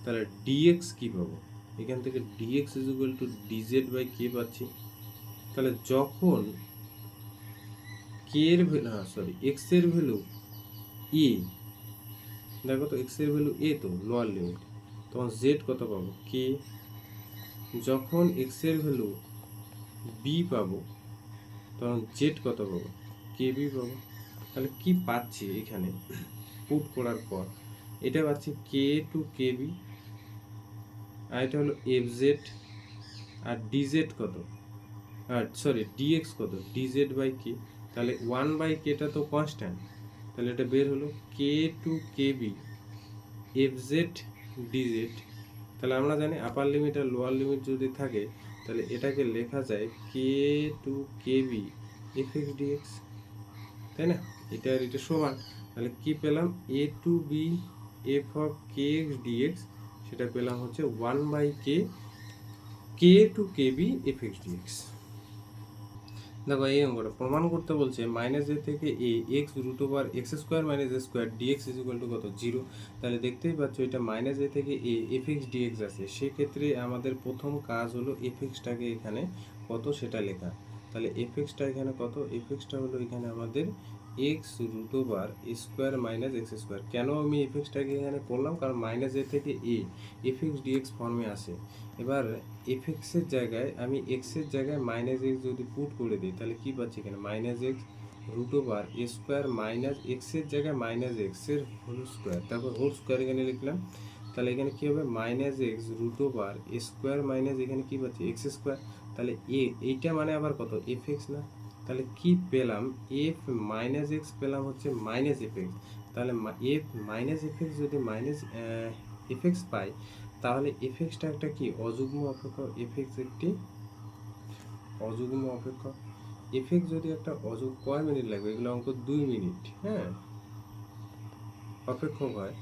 তাহলে ডিএক্স কি পাবো, এখান থেকে dx is equal to dz by k পাচ্ছি। তাহলে যখন কে এর ভ্যালু, সরি এক্স এর ভ্যালু এ, দেখো তো এক্স এর ভ্যালু এ তো লোয়ার লিমিট, তখন জেড কত পাবো কে। যখন এক্স এর ভ্যালু বি পাবো তখন জেড কত পাবো কে বি পাবো। তাহলে কি পাচ্ছি এখানে পুট করার পর, এটা পাচ্ছি কে টু কে বি, আর এটা হলো এফ জেড, আর ডিজেড কত, আর সরি ডিএক্স কত ডিজেড বাই কে। তাহলে 1/kটা তো কনস্ট্যান্ট, তাহলে এটা বের হলো k to k b f z d z. তাহলে আমরা জানি আপার লিমিট আর লোয়ার লিমিট যদি থাকে তাহলে এটাকে লেখা যায় k to k b f x d x, তাই না? এটা আর এটা সমান। তাহলে কি পেলাম, a to b f of k x d x, সেটা পেলাম হচ্ছে 1/k k to k b f x d x. দেখো এই অঙ্কটা প্রমাণ করতে বলছে মাইনাস এ থেকে a x root over x square minus a square d x is equal to কত 0। তাহলে দেখতেই পাচ্ছ এটা মাইনাস এ থেকে এ এফ এক্স ডিএক্স আছে, সেক্ষেত্রে আমাদের প্রথম কাজ হলো এফ এক্সটাকে এখানে কত সেটা লেখা। তাহলে এফ এক্সটা এখানে কত, এফ এক্সটা হলো এখানে আমাদের x root over square minus x square. কেন আমি এফ এক্সটাকে এখানে পড়লাম, কারণ মাইনাস এ থেকে এ এফ এক্স ডিএক্স ফর্মে আসে। এবার এফ এক্সের জায়গায় আমি এক্সের জায়গায় মাইনাস এক্স যদি পুট করে দিই তাহলে কি পাচ্ছি এখানে minus x root over square minus এক্সের জায়গায় মাইনাস এক্সের হোল স্কোয়ার, তারপর হোল স্কোয়ার এখানে লিখলাম। তাহলে এখানে কী হবে minus x root over square minus এখানে কী পাচ্ছি এক্স স্কোয়ার। তাহলে এইটা মানে আবার কত এফ এক্স না। তাহলে কি পেলাম, এফ মাইনাস এক্স পেলাম হচ্ছে মাইনাস এফ এক্স। তাহলে এফ মাইনাস এফ এক্স যদি মাইনাস এফ এক্স পাই, তাহলে এফ এক্সটা একটা কি অযুগ্ম অপেক্ষক। এফ এক্স একটি অযুগ্ম অপেক্ষক। এফ এক্স যদি একটা কয় মিনিট লাগবে, এগুলো অঙ্ক 2 মিনিট, হ্যাঁ অপেক্ষক হয়,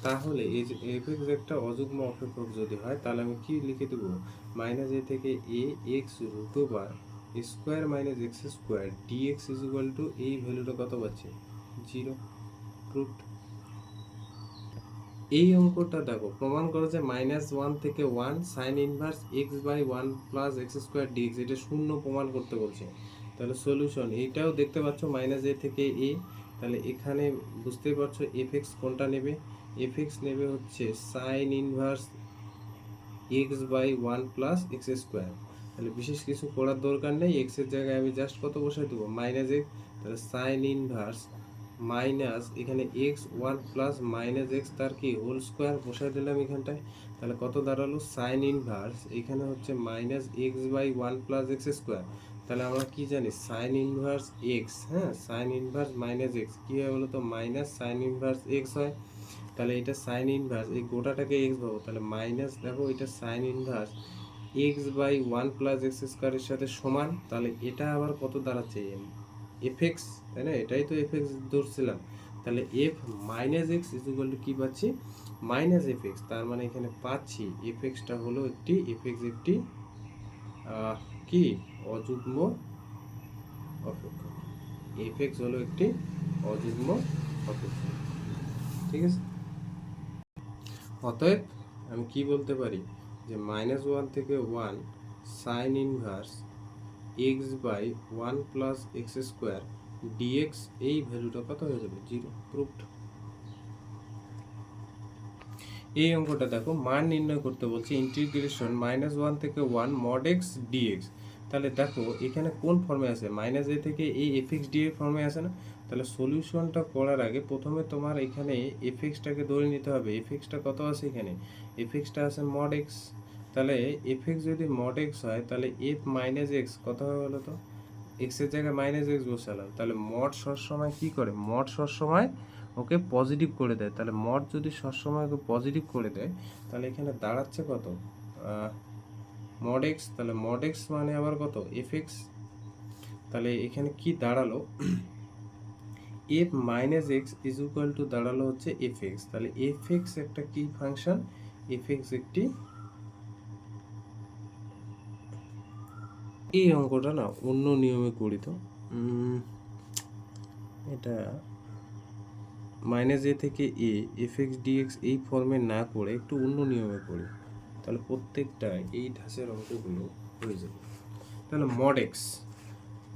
তাহলে এই যে এফ এক্স একটা অযুগ্ম অপেক্ষক যদি হয় তাহলে আমি কি লিখে দেবো, মাইনাস এ থেকে a x root over square minus x square d x is equal to এই ভ্যালুটা কত পাচ্ছি 0। প্রুফ। এই অঙ্কটা দেখো প্রমাণ করো যে -1 থেকে 1 sine inverse x/1 plus x square dx, এটা শূন্য প্রমাণ করতে বলছে। তাহলে সলিউশন এইটাও দেখতে পাচ্ছ -a থেকে a, তাহলে এখানে বুঝতেই পারছো এফ এক্স কোনটা নেবে, এফ এক্স নেবে হচ্ছে sign inverse x/1 plus x square. তাহলে বিশেষ কিছু করার দরকার নেই, এক্সের জায়গায় আমি জাস্ট কত বসাই দেবো -x, তাহলে সাইন ইনভার্স মাইনাস এখানে x one plus minus x তার কি হোল স্কোয়ার বসাই দিলাম এখানটায়। তাহলে কত দাঁড়ালো সাইন ইনভার্স এখানে হচ্ছে -x/1 প্লাস এক্স স্কোয়ার। তাহলে আমরা কি জানি সাইন ইনভার্স এক্স, হ্যাঁ সাইন ইনভার্স মাইনাস এক্স কী হয় বলো তো মাইনাস সাইন ইনভার্স এক্স হয়। তাহলে এটা সাইন ইনভার্স এই গোটাটাকে এক্স পাবো, তাহলে মাইনাস দেখো এটা sign inverse x/1 plus x স্কোয়ারের সাথে সমান। তাহলে এটা আবার কত দাঁড়াচ্ছে এফ এক্স, তাই না? এটাই তো এফ এক্স ধরছিলাম। তাহলে f minus x is equal to কী পাচ্ছি মাইনাস এফ এক্স। তার মানে এখানে পাচ্ছি এফ এক্সটা হলো একটি এফ এক্স একটি কি অযুগ্ম অপেক্ষক। এফ এক্স হলো একটি অযুগ্ম অপেক্ষক, ঠিক আছে? অতএব আমি কি বলতে পারি যে -1 থেকে 1 sine inverse x/1 plus x square dx এই ভ্যালুটা কত হয়ে যাবে 0। প্রুফড। এই অঙ্কটা দেখো মান নির্ণয় করতে বলছে ইন্টিগ্রেশন -1 থেকে 1 mod x dx। তাহলে দেখো এখানে কোন ফর্মে আছে, -a থেকে এই এফ এক্স ডি এর ফর্মে আছে না, তাহলে সলিউশনটা করার আগে প্রথমে তোমার এখানে এফএক্সটাকে ধরে নিতে হবে। এফএক্সটা কত আছে এখানে? এফএক্সটা আছে মড এক্স। তাহলে এফএক্স যদি মড এক্স হয় তাহলে এফ মাইনাস এক্স কত হবে বলো তো? এক্সের জায়গায় মাইনাস এক্স বসালাম, তাহলে মড সবসময় কী করে? মড সবসময় ওকে পজিটিভ করে দেয়। তাহলে মড যদি সবসময় ওকে পজিটিভ করে দেয় তাহলে এখানে দাঁড়াচ্ছে কত? Mod x. তাহলে মড এক্স মানে আবার কত? F x. তাহলে এখানে কি দাঁড়ালো? F minus x is equal two দাঁড়ালো হচ্ছে এফ এক্স। তাহলে এফ এক্স একটা কি ফাংশন? এফ এক্স একটি, এই অঙ্কটা না অন্য নিয়মে করি তো, এটা মাইনাস এ থেকে এ এফ এক্স ডিএক্স এই ফর্মে না করে একটু অন্য নিয়মে করি, তাহলে প্রত্যেকটা এই ধাঁচের অঙ্কগুলো হয়ে যাবে। তাহলে মড এক্স,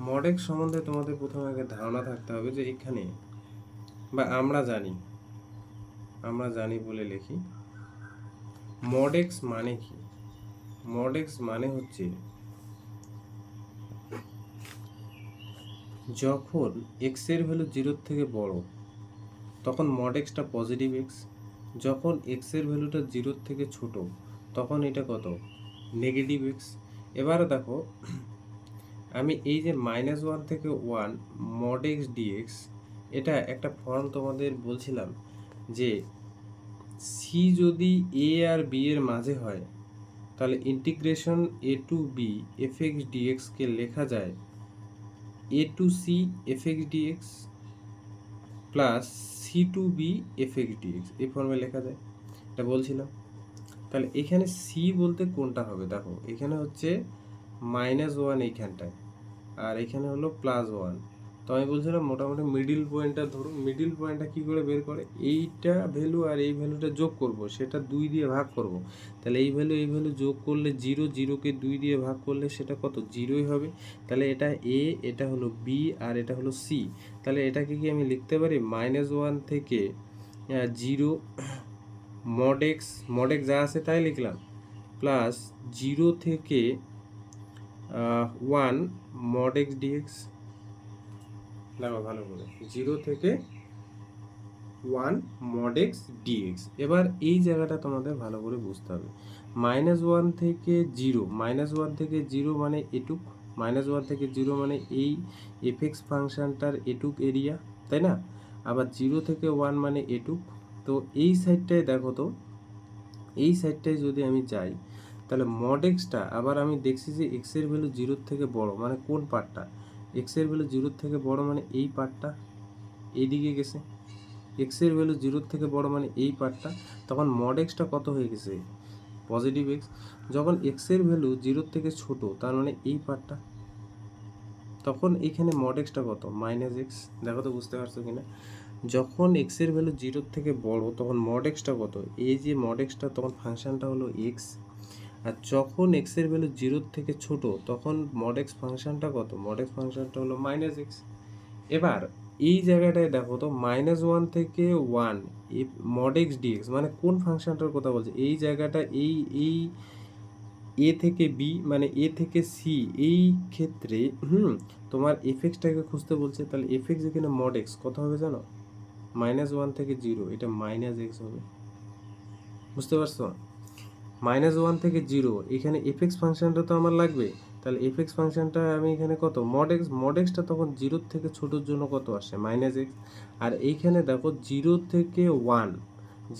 মড এক্স সম্বন্ধে তোমাদের প্রথমে আগে ধারণা থাকতে হবে যে এখানে, বা আমরা জানি বলে লিখি, মড এক্স মানে কি? মড এক্স মানে হচ্ছে যখন এক্স এর ভ্যালু জিরোর থেকে বড় তখন মড এক্সটা পজিটিভ এক্স, যখন এক্স এর ভ্যালুটা জিরোর থেকে ছোট তখন এটা কত? Negative x. এবারে দেখো আমি এই যে -1 থেকে 1 মড এক্স ডিএক্স, এটা একটা ফর্ম তোমাদের বলছিলাম যে সি যদি এ আর বি এর মাঝে হয় তাহলে integration a to b f x ডিএক্সকে লেখা যায় a to c f x dx plus c to b f x dx, এই ফর্মে লেখা যায়, এটা বলছিলাম। তাহলে এখানে সি বলতে কোনটা হবে? দেখো এখানে হচ্ছে -1 এইখানটায়, আর এখানে হলো +1। তো আমি বলছিলাম মোটামুটি মিডিল পয়েন্টটা ধরুন, মিডিল পয়েন্টটা কী করে বের করে? এইটা ভ্যালু আর এই ভ্যালুটা যোগ করব, সেটা 2 দিয়ে ভাগ করব। তাহলে এই ভ্যালু যোগ করলে 0, 0কে 2 দিয়ে ভাগ করলে সেটা কত? 0ই হবে। তাহলে এটা এ, এটা হলো বি, আর এটা হলো সি। তাহলে এটাকে কি আমি লিখতে পারি -1 থেকে 0 মড এক্স যা আছে তাই লিখলাম, প্লাস 0 থেকে 1 মড এক্স ডিএক্স। দেখো ভালো করে, 0 থেকে 1 মড এক্স ডিএক্স। এবার এই জায়গাটা তোমাদের ভালো করে বুঝতে হবে। -1 থেকে 0, -1 থেকে 0 মানে এটুক, -1 থেকে 0 মানে এই এফএক্স ফাংশনটার এটুক এরিয়া, তাই না? আবার 0 থেকে 1 মানে এটুক। তো এই সাইডটায় দেখো তো, এই সাইডটায় যদি আমি যাই তাহলে মড এক্সটা আবার আমি দেখছি যে এক্স এর ভ্যালু 0 থেকে বড়, মানে কোন পার্টটা? এক্স এর ভ্যালু 0 থেকে বড় মানে এই পার্টটা এইদিকে গেছে, এক্স এর ভ্যালু 0 থেকে বড় মানে এই পার্টটা, তখন মড এক্সটা কত হয়ে গেছে? Positive x. যখন এক্স এর ভ্যালু 0 থেকে ছোট তার মানে এই পার্টটা, তখন এখানে মড এক্সটা কত? Minus x. দেখো তো বুঝতে পারছো কিনা? যখন এক্স এর ভ্যালু 0 থেকে বড় তখন মড এক্সটা কত? এই যে মড এক্সটা, তখন ফাংশনটা হলো এক্স। আর যখন এক্স এর ভ্যালু 0 থেকে ছোট তখন মড এক্স ফাংশনটা কত? মড এক্স ফাংশনটা হলো মাইনাস এক্স। এবার এই জায়গাটায় দেখো তো, -1 থেকে 1 মড এক্স ডিএক্স মানে কোন ফাংশনটার কথা বলছে? এই জায়গাটা এই এ থেকে বি মানে এ থেকে সি, এই ক্ষেত্রে তোমার এফএক্সটাকে খুঁজতে বলছে। তাহলে এফএক্স এখানে মড এক্স কত হবে জানো? -1 থেকে 0, এটা মাইনাস এক্স হবে। বুঝতে পারছো? -1 থেকে 0, এখানে এফএক্স ফাংশনটা তো আমার লাগবে। তাহলে এফএক্স ফাংশনটা আমি এখানে কত? মড এক্সটা তখন 0 থেকে ছোটোর জন্য কত আসে? Minus x. আর এইখানে দেখো 0 থেকে 1,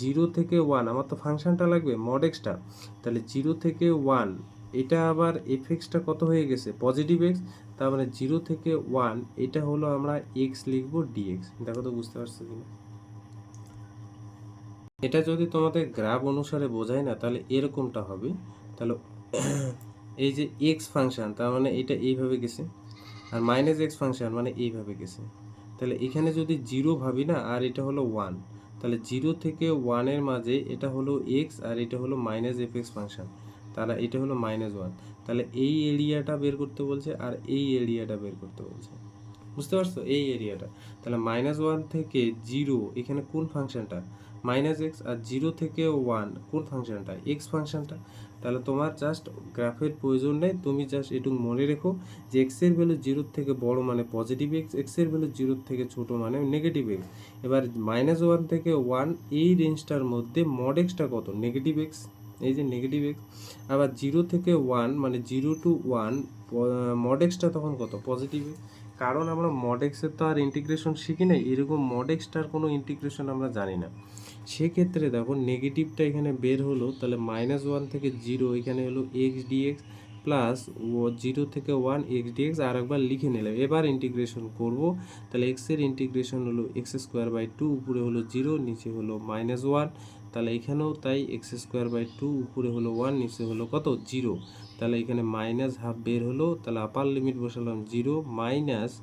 0 থেকে 1 আমার তো ফাংশনটা লাগবে মড এক্সটা। তাহলে 0 থেকে 1 এটা আবার এফএক্সটা কত হয়ে গেছে? Positive x. তার মানে 0 থেকে 1 এটা হলো আমরা এক্স লিখবো ডিএক্স। দেখো তো বুঝতে পারছো কিনা? এটা যদি তোমাদের গ্রাফ অনুসারে বোঝায় না তাহলে এরকমটা হবে। তাহলে এই যে এক্স ফাংশন তার মানে এটা এইভাবে গেছে, আর মাইনাস এক্স ফাংশন মানে এইভাবে গেছে। তাহলে এখানে যদি 0 ভাবি না, আর এটা হলো 1, তাহলে 0 থেকে 1 এর মাঝে এটা হলো এক্স আর এটা হলো মাইনাস এফ এক্স ফাংশন, তাহলে এটা হলো -1। তাহলে এই এরিয়াটা বের করতে বলছে আর এই এরিয়াটা বের করতে বলছে। বুঝতে পারছো? এই এরিয়াটা। তাহলে -1 থেকে 0 এখানে কোন ফাংশনটা? মাইনাস এক্স, আর 0 থেকে 1 কোন ফাংশনটা, এক্স ফাংশনটা। তাহলে তোমার জাস্ট গ্রাফের প্রয়োজন নেই, তুমি জাস্ট এটুকু মনে রেখো যে এক্সের ভ্যালু 0 থেকে বড় মানে পজিটিভ এক্স, এক্সের ভ্যালু 0 থেকে ছোট মানে নেগেটিভ এক্স। এবার -1 থেকে 1 এই রেঞ্জটার মধ্যে মড এক্সটা কত, নেগেটিভ এক্স, এই যে নেগেটিভ এক্স। আবার 0 থেকে 1 মানে 0 টু 1 মড এক্সটা তখন কত, পজিটিভ এক্স। কারণ আমরা মড এক্সের তো আর ইন্টিগ্রেশন শিখি নাই, এরকম মড এক্সটার কোনো ইন্টিগ্রেশন আমরা জানি না। সেক্ষেত্রে দেখো নেগেটিভটা এখানে বের হলো, তাহলে -1 থেকে 0 এখানে হলো এক্স ডিএক্স প্লাস 0 থেকে 1 এক্স ডিএক্স, আর একবার লিখে নিলাম। এবার ইন্টিগ্রেশন করব, তাহলে এক্সের ইন্টিগ্রেশন হলো x²/2, উপরে হলো 0, নিচে হলো -1। তাহলে এখানেও তাই x²/2, উপরে হলো 1, নিচে হলো কত, 0। তাহলে এখানে -½ বের হলো, তাহলে আপার লিমিট বসালাম 0 মাইনাস,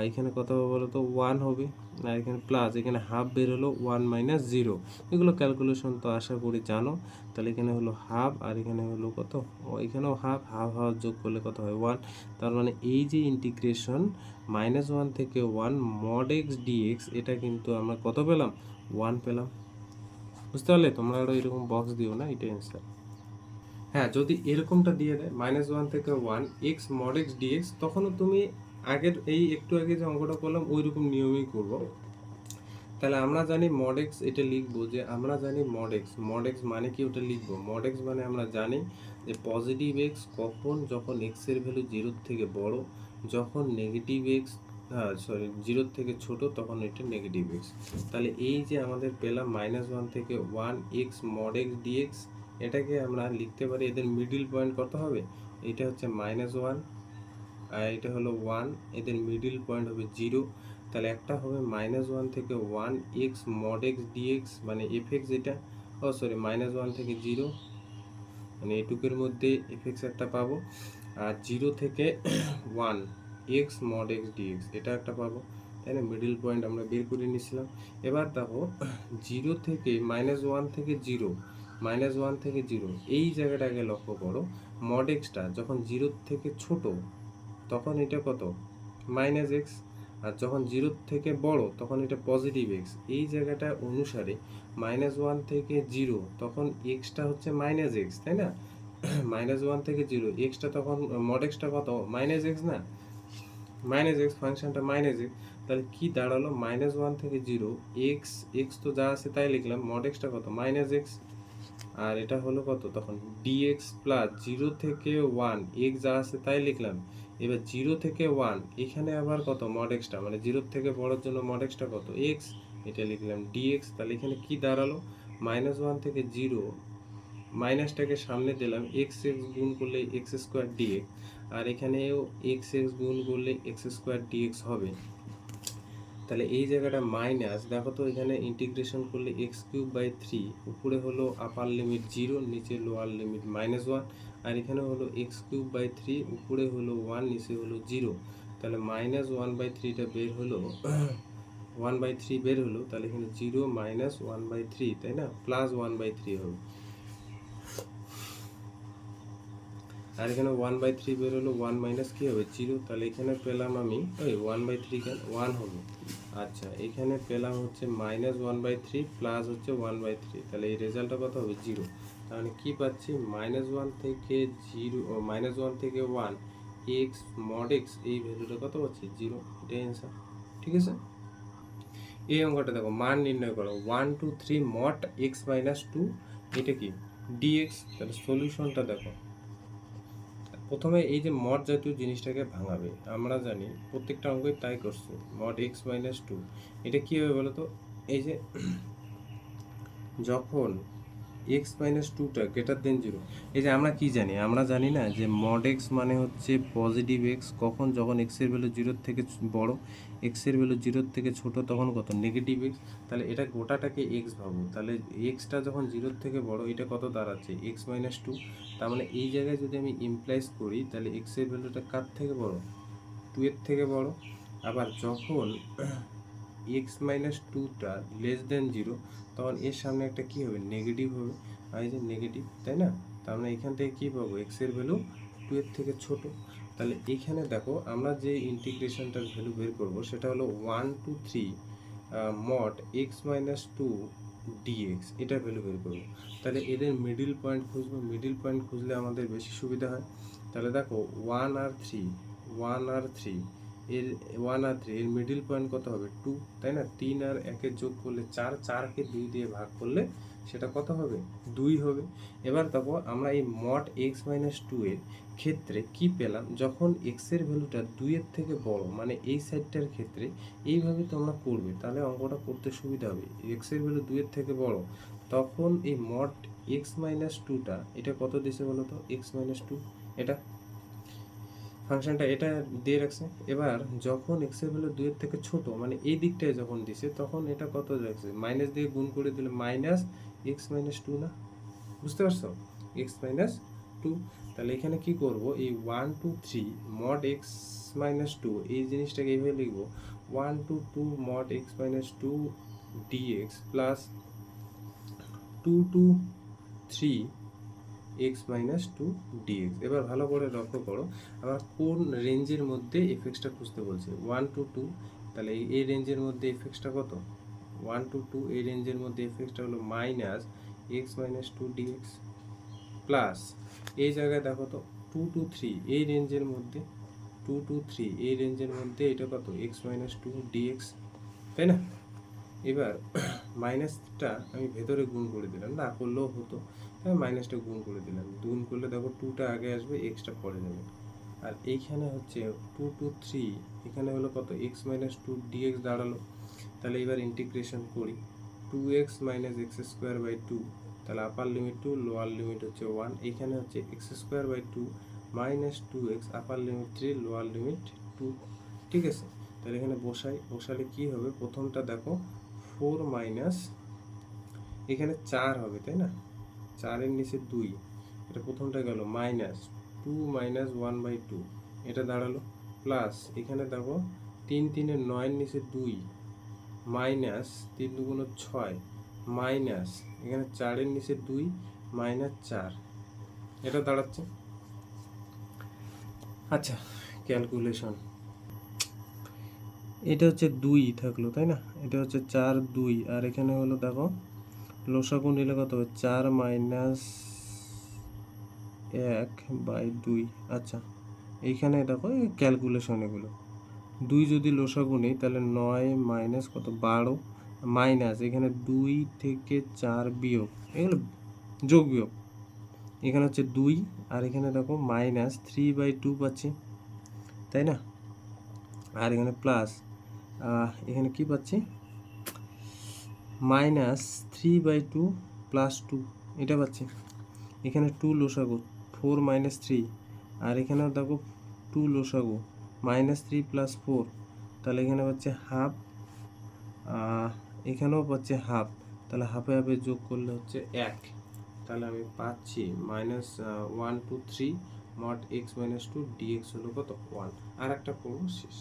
এখানে কত হবে বলো তো, 1 হবে, আর এখানে প্লাস, এখানে হাফ বের হলো 1 - 0। এগুলো ক্যালকুলেশন তো আশা করি জানো। তাহলে এখানে হলো হাফ, আর এখানে হলো কত, এখানেও হাফ, হাফ হাফ যোগ করলে কত হয়, 1। তার মানে এই যে ইন্টিগ্রেশন -1 থেকে 1 mod x dx, এটা কিন্তু আমরা কত পেলাম, 1 পেলাম। বুঝতে পারলে? তোমরা আরও এরকম বক্স দিও না, এটা অ্যান্সার। হ্যাঁ, যদি এরকমটা দিয়ে দেয় -1 থেকে 1 x mod x dx, তখনও তুমি আগের এই একটু আগে যে অঙ্কটা করলাম ওই রকম নিয়মেই করবো। তাহলে আমরা জানি mod x, এটা লিখবো যে আমরা জানি mod x মানে কি, ওটা লিখবো। mod x মানে আমরা জানি যে পজিটিভ x কখন, যখন x এর ভ্যালু 0 থেকে বড়, যখন নেগেটিভ x, সরি 0 থেকে ছোট, তখন এটা নেগেটিভ x। তাহলে এই যে আমাদের পেলাম -1 থেকে 1 x mod x dx, এটাকে আমরা লিখতে পারি, এদের মিডিল পয়েন্ট কত হবে, এটা হচ্ছে -1 আর এটা হলো 1, এদের মিডিল পয়েন্ট হবে 0। তাহলে একটা হবে -1 থেকে 1 x mod x dx মানে fx, এটা সরি -1 থেকে 0 মানে এটুকের মধ্যে fx একটা পাবো, আর 0 থেকে 1 x mod x dx এটা একটা পাবো, তাই না। মিডিল পয়েন্ট আমরা বের করে নিয়েছিলাম। এবার দেখো 0 থেকে -1 থেকে 0, -1 থেকে 0 এই জায়গাটাকে লক্ষ্য করো। mod xটা যখন 0 থেকে ছোট তখন এটা কত, -x, আর যখন 0 থেকে বড় তখন এটা পজিটিভ x। এই জায়গাটা অনুসারে -1 থেকে 0 তখন xটা হচ্ছে -x, তাই না। -1 থেকে 0 xটা তখন mod xটা কত, -x না, -x ফাংশনটা -x। তাহলে কি দাঁড়ালো, -1 থেকে 0 x তো যা আছে তাই লিখলাম, mod xটা কত, -x, আর এটা হলো কত তখন dx প্লাস 0 থেকে 1 x যা আছে তাই লিখলাম। এবার 0 থেকে 1 এখানে আবার কত, mod xটা মানে 0 থেকে বড়র জন্য mod xটা কত, x, এটা লিখলাম dx। তাহলে এখানে কি দাঁড়ালো, -1 থেকে 0, মাইনাসটাকে সামনে দিলাম, x গুণ করলে x² dx, আর এখানেও x গুণ করলে x² dx হবে। তাহলে এই জায়গাটা মাইনাস, দেখো তো এখানে ইন্টিগ্রেশন করলে x³/3, উপরে হলো আপার লিমিট 0, নিচে লোয়ার লিমিট -1, আর এখানে হলো x³/3, উপরে হলো 1, নিচে হলো 0। তাহলে -1/3টা বের হলো 1/3 বের হলো, তাহলে এখানে 0 - 1/3, তাই না, প্লাস 1/3 হবে, আর এখানে 1/3 বের হলো, 1 মাইনাস কি হবে, 0। তাহলে এখানে পেলাম আমি, ওই 1/3 কেন 1 হবে, আচ্ছা এখানে পেলাম হচ্ছে -1/3 প্লাস হচ্ছে 1/3, তাহলে এই রেজাল্টটা কত হবে, 0। তাহলে কি পাচ্ছি, -1 থেকে 0, -1 থেকে 1 x mod x, এই ভ্যালুটা কত পাচ্ছি, 0। এটাই অ্যান্সার, ঠিক আছে। এই অঙ্কটা দেখো, মান নির্ণয় করো 1 2 3 mod x - 2, এটা কি dx। তাহলে সলিউশনটা দেখো, প্রথমে এই যে মড জাতীয় জিনিসটাকে ভাঙাবে, আমরা জানি প্রত্যেকটা অঙ্কই তাই করছে, mod x - 2, এটা কী হবে বলো তো, এই যে যখন x - 2টা গ্রেটার দেন 0, এই যে আমরা কি জানি, আমরা জানি না যে mod x মানে হচ্ছে পজিটিভ x কখন, যখন x এর ভ্যালু 0 থেকে বড়, x এর ভ্যালু 0 থেকে ছোট তখন কত, নেগেটিভ x। তাহলে এটা গোটাটাকে x ভাবো, তাহলে xটা যখন 0 থেকে বড় এটা কত দাঁড়াচ্ছে, x - 2। তার মানে এই জায়গায় যদি আমি ইমপ্লাইজ করি, তাহলে x এর ভ্যালুটা কার থেকে বড়, 2 এর থেকে বড়। আবার যখন x - 2টা লেস দেন 0, তখন এর সামনে একটা কি হবে, নেগেটিভ হবে, আর এই যে নেগেটিভ, তাই না। তার মানে এখান থেকে কি পাবো, x এর ভ্যালু 2 এর থেকে ছোট। তাহলে এখানে দেখো আমরা যে ইন্টিগ্রেশনটার ভ্যালু বের করব সেটা হলো 1 2 3 mod x - 2 ডিএক্স, এটা ভ্যালু বের করবো। তাহলে এদের মিডিল পয়েন্ট খুঁজবো, মিডিল পয়েন্ট খুঁজলে আমাদের বেশি সুবিধা হয়। তাহলে দেখো 1 আর 3 এর 1 আর 3 এর মিডিল পয়েন্ট কত হবে 2, তাই না? 3 আর 1 যোগ করলে 4, 4কে 2 দিয়ে ভাগ করলে সেটা কত হবে 2 হবে। এবার দেখো আমরা এই মড x মাইনাস 2 এর ক্ষেত্রে কি পেলাম, যখন x এর ভ্যালুটা 2 এর থেকে বড়, মানে এই সাইডটার ক্ষেত্রে এইভাবে তোমরা করবে, তাহলে অঙ্কটা করতে সুবিধা হবে। x এর ভ্যালু 2 এর থেকে বড়, তখন এই মড x মাইনাস 2টা এটা কত দিছে বলো তো, x মাইনাস 2, এটা ফাংশনটা এটা দিয়ে রাখছে। এবার যখন x এর ভ্যালু 2 এর থেকে ছোট, মানে এই দিকটায় যখন দিছে, তখন এটা কত রাখছে, মাইনাস দিয়ে গুণ করে দিলে মাইনাস x মাইনাস 2 না, বুঝতে পারছো? x minus 2। তাহলে এখানে কি করব, এই 1 2 3 মড x মাইনাস 2 এই জিনিসটাকে এইভাবে লিখবো 1 2 2 mod x minus 2 dx plus 2 2 3 x minus 2 dx। এবার ভালো করে লক্ষ্য করো, আমার কোন রেঞ্জের মধ্যে এফএক্সটা খুঁজতে বলছে, 1 to 2। তাহলে এই রেঞ্জের মধ্যে এফএক্সটা কত, 1 to 2 এই রেঞ্জের মধ্যে এফএক্সটা হলো minus x minus 2 dx plus এই জায়গায় দেখো তো 2 to 3 এই রেঞ্জের মধ্যে, 2 to 3 এই রেঞ্জের মধ্যে এটা কত x মাইনাস 2 dx, তাই না? এবার মাইনাসটা আমি ভেতরে গুণ করে দিলাম, না করলেও হতো, তাই মাইনাসটা গুণ করে দিলাম। গুণ করলে দেখো 2টা আগে আসবে, এক্সটা পরে যাবে। আর এইখানে হচ্ছে 2 to 3 এখানে হলো কত x মাইনাস 2 dx দাঁড়ালো। তাহলে এবার ইন্টিগ্রেশন করি, 2x minus x square by 2, তাহলে আপার লিমিট 2, লোয়ার লিমিট হচ্ছে 1, এখানে হচ্ছে x square by 2 minus 2x, upper limit 3, lower limit 2, ঠিক আছে? তাহলে এখানে বসালে কি হবে, প্রথমটা দেখো 4 মাইনাস, এখানে 4 হবে, তাই না? 4 এর নিচে 2, এটা প্রথমটা গেল মাইনাস 2 মাইনাস 1 বাই 2, এটা দাঁড়ালো প্লাস, এখানে দেখো 3 3 এর 9 এর নিচে 2 মাইনাস 3 2 6 মাইনাস, এখানে 4 এর নিচে 2 মাইনাস 4, এটা দাঁড়াচ্ছে। আচ্ছা, ক্যালকুলেশন, এটা হচ্ছে 2 থাকলো, তাই না? এটা হচ্ছে 4 2, আর এখানে হলো দেখো লসাগু নিলে কত হবে, 4 মাইনাস 1 বাই 2। আচ্ছা, এইখানে দেখো ক্যালকুলেশন, এগুলো 2 যদি লসাগু নেই তাহলে 9 মাইনাস কত 12 মাইনাস, এখানে 2 থেকে 4 বিয়োগ, এগুলো যোগ বিয়োগ, এখানে হচ্ছে 2, আর এখানে দেখো মাইনাস 3/2 পাচ্ছি, তাই না? আর এখানে প্লাস, এখানে কি পাচ্ছি, মাইনাস 3/2 প্লাস 2, এটা পাচ্ছি। এখানে 2 লসাগু 4 মাইনাস 3, আর এখানেও দেখো 2 লসাগু মাইনাস 3 প্লাস 4, তাহলে এখানে পাচ্ছে হাফ, এখানেও পাচ্ছে হাফ, তাহলে হাফে হাফে যোগ করলে হচ্ছে 1, তাহলে আমি পাচ্ছি minus 1 2 3 mod x minus 2 dx হলো কত 1। আর একটা করবো, শেষ।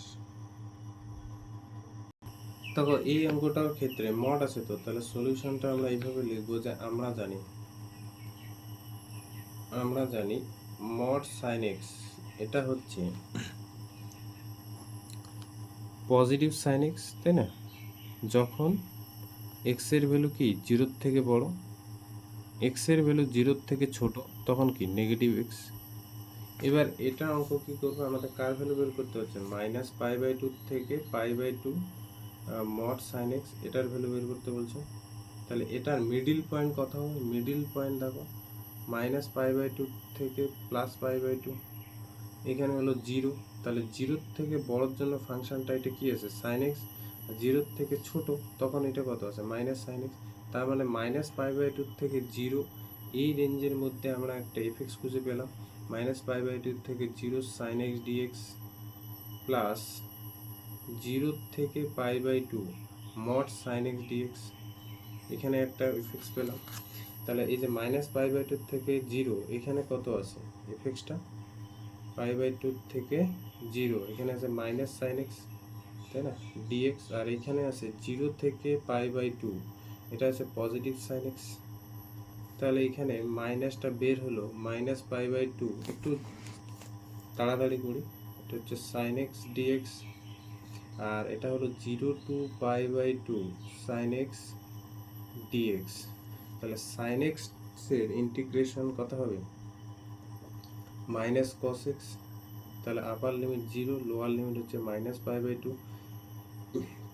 দেখো এই অঙ্কটার ক্ষেত্রে মড আছে তো, তাহলে সলিউশনটা আমরা এইভাবে লিখবো যে আমরা জানি মড সাইন এক্স এটা হচ্ছে পজিটিভ সাইন এক্স, তাই না? যখন এক্স এর ভ্যালু কি 0 থেকে বড়, এক্স এর ভ্যালু 0 থেকে ছোট, তখন কি নেগেটিভ এক্স। এবার এটা অঙ্ক কি করবো, আমাদের কার ভ্যালু বের করতে হচ্ছে, মাইনাস π/2 থেকে π/2 মড সাইন এক্স, এটার ভ্যালু বের করতে বলছে। তাহলে এটার মিডিল পয়েন্ট কত হবে, মিডিল পয়েন্ট দেখো মাইনাস π/2 থেকে প্লাস π/2, এখানে হলো 0, তাহলে 0 থেকে বড়োর জন্য ফাংশনটা এটা কি আছে সাইন এক্স, 0 থেকে ছোট তখন এটা কত আছে মাইনাস সাইন এক্স। তার মানে মাইনাস π/2 থেকে 0 এই রেঞ্জের মধ্যে আমরা একটা এফএক্স খুঁজে পেলাম, মাইনাস π/2 থেকে 0 সাইন এক্স ডিএক্স প্লাস 0 থেকে π/2 মড সাইন এক্স ডিএক্স, এখানে একটা এফএক্স পেলাম। তাহলে এই যে মাইনাস π/2 থেকে 0 এখানে কত আছে এফএক্সটা, π/2 থেকে 0 এখানে আছে মাইনাস সাইন এক্স, তাই না, ডিএক্স, আর এখানে আছে 0 থেকে π/2 এটা আছে পজিটিভ সাইন এক্স। তাহলে এখানে মাইনাসটা বের হলো মাইনাস π/2, একটু তাড়াতাড়ি করি, এটা হচ্ছে সাইন এক্স ডিএক্স, আর এটা হলো 0 to π/2 সাইন এক্স ডিএক্স। তাহলে সাইন এক্স এর ইন্টিগ্রেশন কত হবে? Minus cos x. তাহলে আপার লিমিট 0, লোয়ার লিমিট হচ্ছে minus pi by two,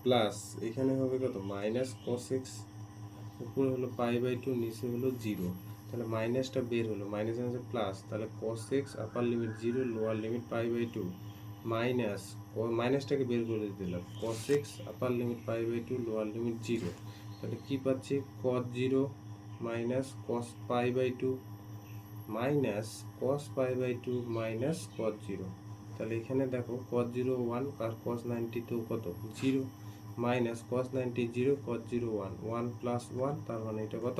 plus এখানে হবে কত? মাইনাস কস এক্স, উপরে হলো পাই বাই টু, নিচে হলো 0। তাহলে মাইনাসটা বের হলো, মাইনাস মাইনাসে প্লাস, তাহলে cos x upper limit 0, lower limit pi by two, minus মাইনাসটাকে বের করে দিলাম, cos x upper limit pi by two, lower limit 0। তাহলে কি পাচ্ছি? Cos 0 minus cos pi by two minus cos pi by two minus cos 0। তাহলে এখানে দেখো কস 0 1 আর কস 90 তো কত? 0, মাইনাস কস 90 0, কস 0 1, 1 প্লাস 1, তার মানে এটা কত?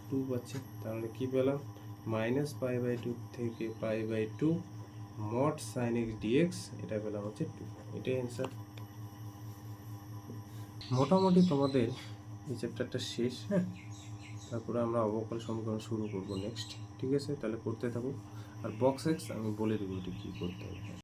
2 পাচ্ছি। তাহলে কি পেলাম? মাইনাস পাই বাই টু থেকে pi by two mod sine x dx, এটা পেলাম হচ্ছে 2। এটাই অ্যান্সার। মোটামুটি তোমাদের এই চ্যাপ্টারটা শেষ। হ্যাঁ, তারপরে আমরা অবকল সমীকরণ শুরু করবো নেক্সট। ঠিক আছে, তাহলে করতে থাকো। আর বক্স এক্স আমি বলে দেবো এটা কী করতে হবে।